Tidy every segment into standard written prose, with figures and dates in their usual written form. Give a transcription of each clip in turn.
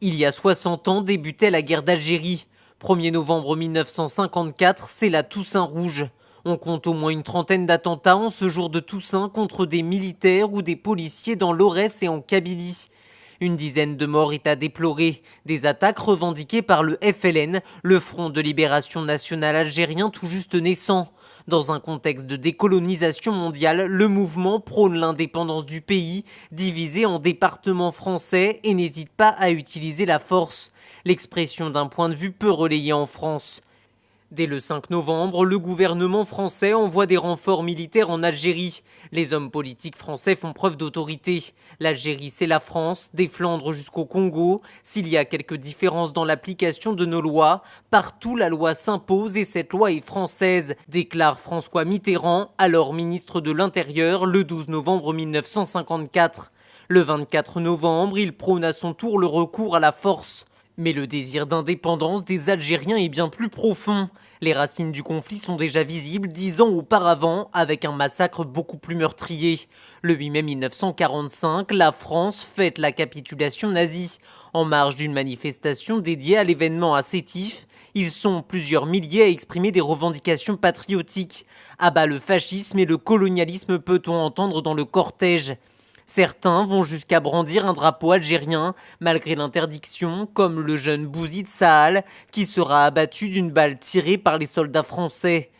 Il y a 60 ans débutait la guerre d'Algérie. 1er novembre 1954, c'est la Toussaint rouge. On compte au moins une trentaine d'attentats en ce jour de Toussaint contre des militaires ou des policiers dans l'Aurès et en Kabylie. Une dizaine de morts est à déplorer. Des attaques revendiquées par le FLN, le Front de libération nationale algérien tout juste naissant. Dans un contexte de décolonisation mondiale, le mouvement prône l'indépendance du pays, divisé en départements français et n'hésite pas à utiliser la force. L'expression d'un point de vue peu relayé en France. Dès le 5 novembre, le gouvernement français envoie des renforts militaires en Algérie. Les hommes politiques français font preuve d'autorité. L'Algérie, c'est la France, des Flandres jusqu'au Congo. S'il y a quelques différences dans l'application de nos lois, partout la loi s'impose et cette loi est française, déclare François Mitterrand, alors ministre de l'Intérieur, le 12 novembre 1954. Le 24 novembre, il prône à son tour le recours à la force. Mais le désir d'indépendance des Algériens est bien plus profond. Les racines du conflit sont déjà visibles 10 ans auparavant, avec un massacre beaucoup plus meurtrier. Le 8 mai 1945, la France fête la capitulation nazie. En marge d'une manifestation dédiée à l'événement à Sétif, ils sont plusieurs milliers à exprimer des revendications patriotiques. À bas le fascisme et le colonialisme, peut-on entendre dans le cortège. Certains vont jusqu'à brandir un drapeau algérien, malgré l'interdiction, comme le jeune Bouzid Sahal, qui sera abattu d'une balle tirée par les soldats français.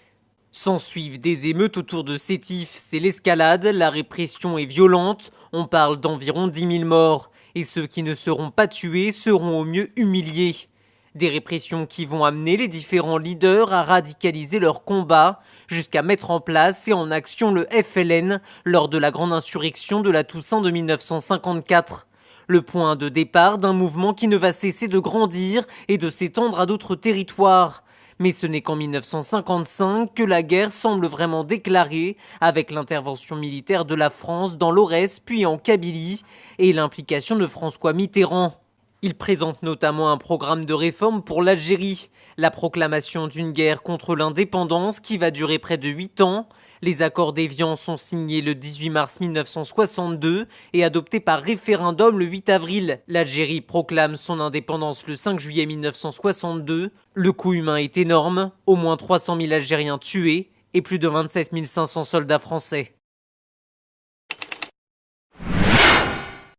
S'ensuivent des émeutes autour de Sétif, c'est l'escalade, la répression est violente, on parle d'environ 10 000 morts, et ceux qui ne seront pas tués seront au mieux humiliés. Des répressions qui vont amener les différents leaders à radicaliser leur combat jusqu'à mettre en place et en action le FLN lors de la grande insurrection de la Toussaint de 1954. Le point de départ d'un mouvement qui ne va cesser de grandir et de s'étendre à d'autres territoires. Mais ce n'est qu'en 1955 que la guerre semble vraiment déclarée, avec l'intervention militaire de la France dans l'Aurès puis en Kabylie et l'implication de François Mitterrand. Il présente notamment un programme de réforme pour l'Algérie, la proclamation d'une guerre contre l'indépendance qui va durer près de 8 ans. Les accords d'Évian sont signés le 18 mars 1962 et adoptés par référendum le 8 avril. L'Algérie proclame son indépendance le 5 juillet 1962. Le coût humain est énorme, au moins 300 000 Algériens tués et plus de 27 500 soldats français.